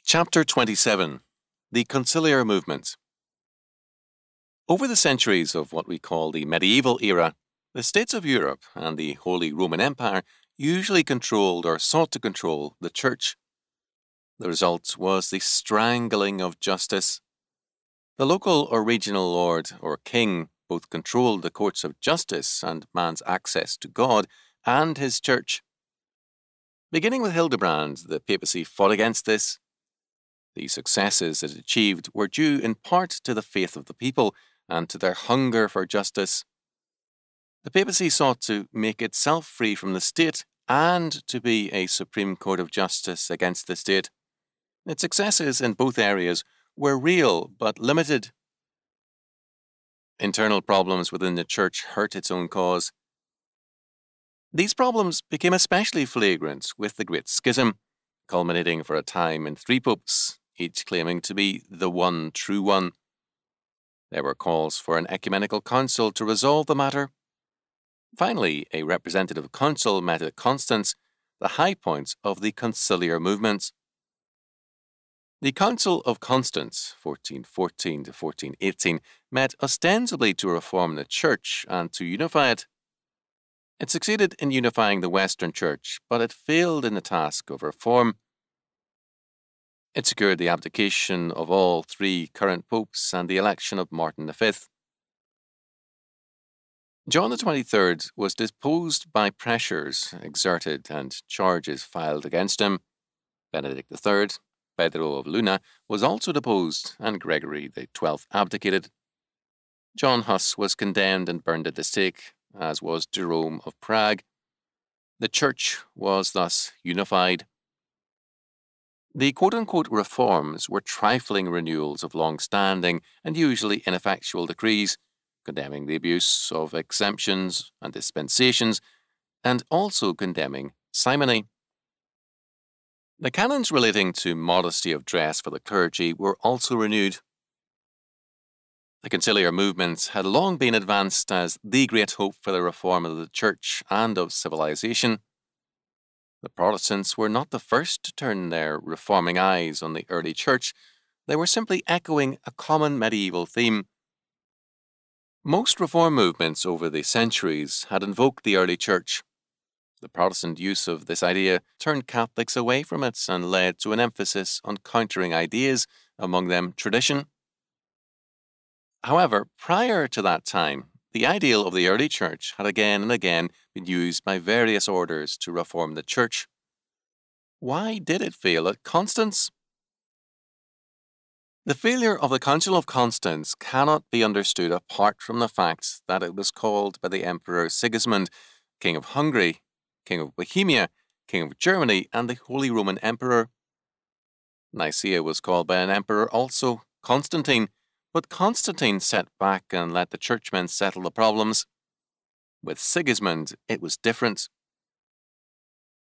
Chapter 27. The Conciliar Movement. Over the centuries of what we call the medieval era, the states of Europe and the Holy Roman Empire usually controlled or sought to control the Church. The result was the strangling of justice. The local or regional lord or king both controlled the courts of justice and man's access to God and his Church. Beginning with Hildebrand, the papacy fought against this. The successes it achieved were due in part to the faith of the people and to their hunger for justice. The papacy sought to make itself free from the state and to be a supreme court of justice against the state. Its successes in both areas were real but limited. Internal problems within the Church hurt its own cause. These problems became especially flagrant with the Great Schism, culminating for a time in 3 popes, each claiming to be the one true one. There were calls for an ecumenical council to resolve the matter. Finally, a representative council met at Constance, the high point of the Conciliar movement. The Council of Constance, 1414 to 1418, met ostensibly to reform the Church and to unify it. It succeeded in unifying the Western Church, but it failed in the task of reform. It secured the abdication of all 3 current popes and the election of Martin V. John XXIII was deposed by pressures exerted and charges filed against him. Benedict III, Pedro of Luna, was also deposed, and Gregory XII abdicated. John Huss was condemned and burned at the stake, as was Jerome of Prague. The Church was thus unified. The quote-unquote reforms were trifling renewals of long-standing and usually ineffectual decrees, condemning the abuse of exemptions and dispensations, and also condemning simony. The canons relating to modesty of dress for the clergy were also renewed. The Conciliar movement had long been advanced as the great hope for the reform of the Church and of civilization. The Protestants were not the first to turn their reforming eyes on the early Church. They were simply echoing a common medieval theme. Most reform movements over the centuries had invoked the early Church. The Protestant use of this idea turned Catholics away from it and led to an emphasis on countering ideas, among them tradition. However, prior to that time, the ideal of the early Church had again and again been used by various orders to reform the Church. Why did it fail at Constance? The failure of the Council of Constance cannot be understood apart from the fact that it was called by the Emperor Sigismund, King of Hungary, King of Bohemia, King of Germany, and the Holy Roman Emperor. Nicaea was called by an emperor also, Constantine, but Constantine sat back and let the churchmen settle the problems. With Sigismund, it was different.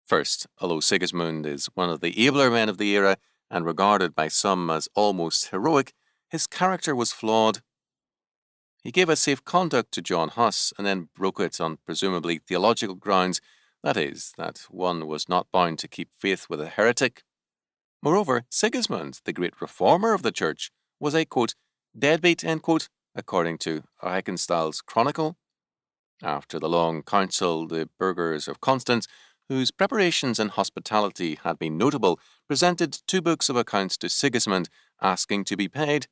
First, although Sigismund is one of the abler men of the era and regarded by some as almost heroic, his character was flawed. He gave a safe conduct to John Huss and then broke it on presumably theological grounds, that is, that one was not bound to keep faith with a heretic. Moreover, Sigismund, the great reformer of the Church, was a, quote, deadbeat, end quote, according to Reichenstall's Chronicle. After the long council, the burghers of Constance, whose preparations and hospitality had been notable, presented 2 books of accounts to Sigismund, asking to be paid.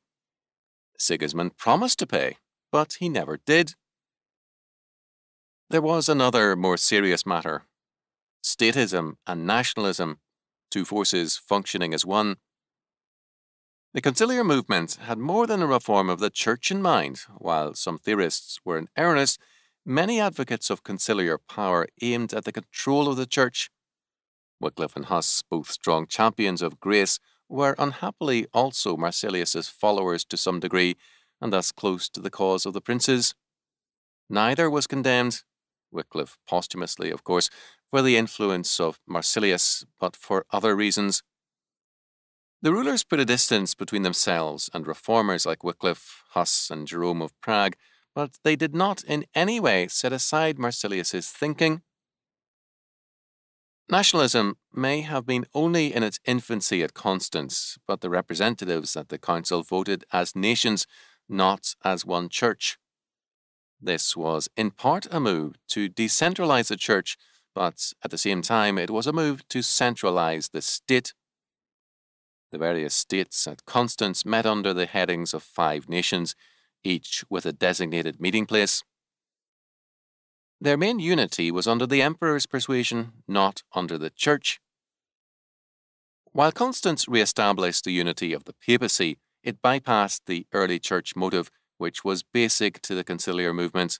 Sigismund promised to pay, but he never did. There was another, more serious matter: statism and nationalism, 2 forces functioning as one. The Conciliar movement had more than a reform of the Church in mind. While some theorists were in earnest, many advocates of conciliar power aimed at the control of the Church. Wycliffe and Huss, both strong champions of grace, were unhappily also Marsilius's followers to some degree, and thus close to the cause of the princes. Neither was condemned, Wycliffe posthumously, of course, for the influence of Marsilius, but for other reasons. The rulers put a distance between themselves and reformers like Wycliffe, Huss, and Jerome of Prague, but they did not in any way set aside Marsilius's thinking. Nationalism may have been only in its infancy at Constance, but the representatives at the council voted as nations, not as one church. This was in part a move to decentralize the church, but at the same time it was a move to centralize the state. The various states at Constance met under the headings of 5 nations, each with a designated meeting place. Their main unity was under the emperor's persuasion, not under the church. While Constance re-established the unity of the papacy, it bypassed the early church motive, which was basic to the Conciliar movement.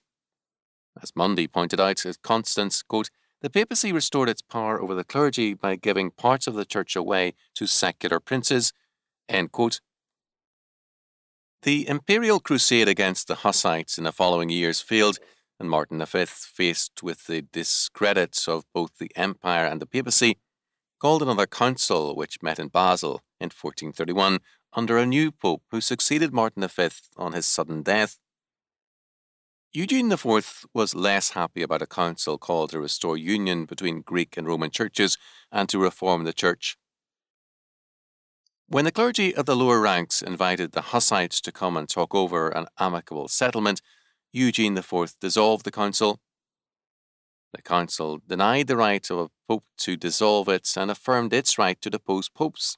As Mundy pointed out at Constance, quote, "The papacy restored its power over the clergy by giving parts of the church away to secular princes." End quote. The imperial crusade against the Hussites in the following years failed, and Martin V, faced with the discredit of both the empire and the papacy, called another council which met in Basel in 1431 under a new pope who succeeded Martin V on his sudden death. Eugene IV was less happy about a council called to restore union between Greek and Roman churches and to reform the church. When the clergy of the lower ranks invited the Hussites to come and talk over an amicable settlement, Eugene IV dissolved the council. The council denied the right of a pope to dissolve it and affirmed its right to depose popes.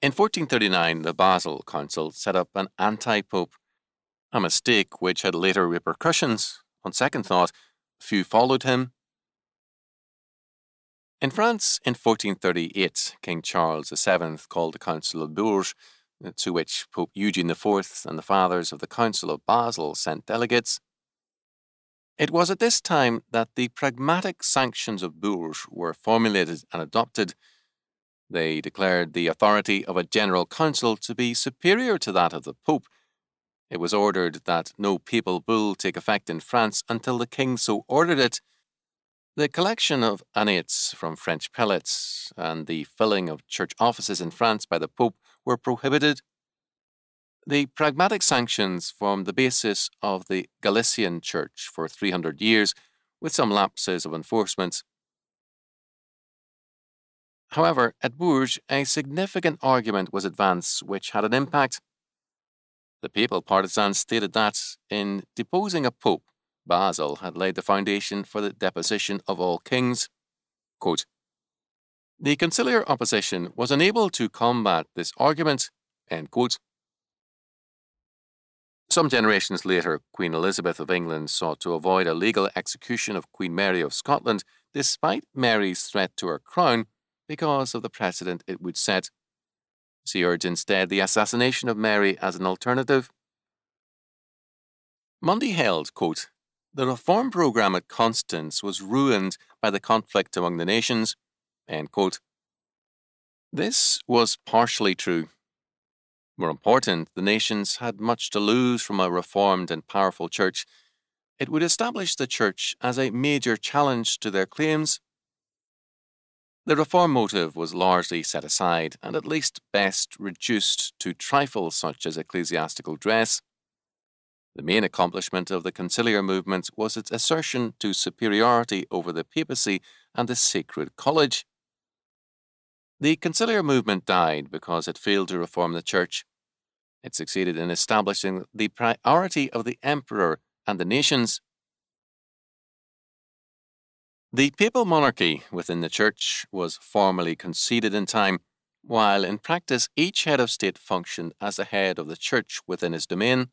In 1439, the Basel Council set up an anti-pope, a mistake which had later repercussions. On second thought, few followed him. In France, in 1438, King Charles VII called the Council of Bourges, to which Pope Eugene IV and the Fathers of the Council of Basel sent delegates. It was at this time that the pragmatic sanctions of Bourges were formulated and adopted. They declared the authority of a general council to be superior to that of the Pope. It was ordered that no papal bull take effect in France until the king so ordered it. The collection of annates from French prelates and the filling of church offices in France by the Pope were prohibited. The pragmatic sanctions formed the basis of the Galician Church for 300 years, with some lapses of enforcement. However, at Bourges, a significant argument was advanced which had an impact. The papal partisans stated that, in deposing a pope, Basel had laid the foundation for the deposition of all kings. Quote, "The conciliar opposition was unable to combat this argument." End quote. Some generations later, Queen Elizabeth of England sought to avoid a legal execution of Queen Mary of Scotland, despite Mary's threat to her crown, because of the precedent it would set. She urged instead the assassination of Mary as an alternative. Mundy held, quote, "The reform programme at Constance was ruined by the conflict among the nations." End quote. This was partially true. More important, the nations had much to lose from a reformed and powerful church. It would establish the church as a major challenge to their claims. The reform motive was largely set aside and at least best reduced to trifles such as ecclesiastical dress. The main accomplishment of the conciliar movement was its assertion to superiority over the papacy and the sacred college. The conciliar movement died because it failed to reform the church. It succeeded in establishing the priority of the emperor and the nations. The papal monarchy within the church was formally conceded in time, while in practice each head of state functioned as the head of the church within his domain.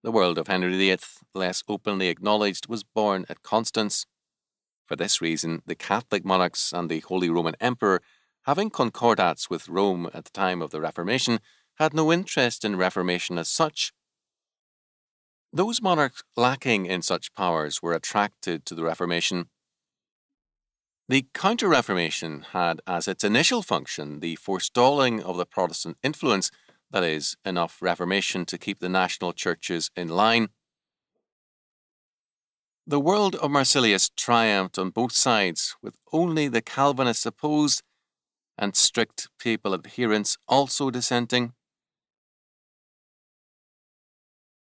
The world of Henry VIII, less openly acknowledged, was born at Constance. For this reason, the Catholic monarchs and the Holy Roman Emperor, having concordats with Rome at the time of the Reformation, had no interest in reformation as such. Those monarchs lacking in such powers were attracted to the Reformation. The Counter-Reformation had as its initial function the forestalling of the Protestant influence, that is, enough Reformation to keep the national churches in line. The world of Marsilius triumphed on both sides, with only the Calvinists opposed and strict papal adherents also dissenting.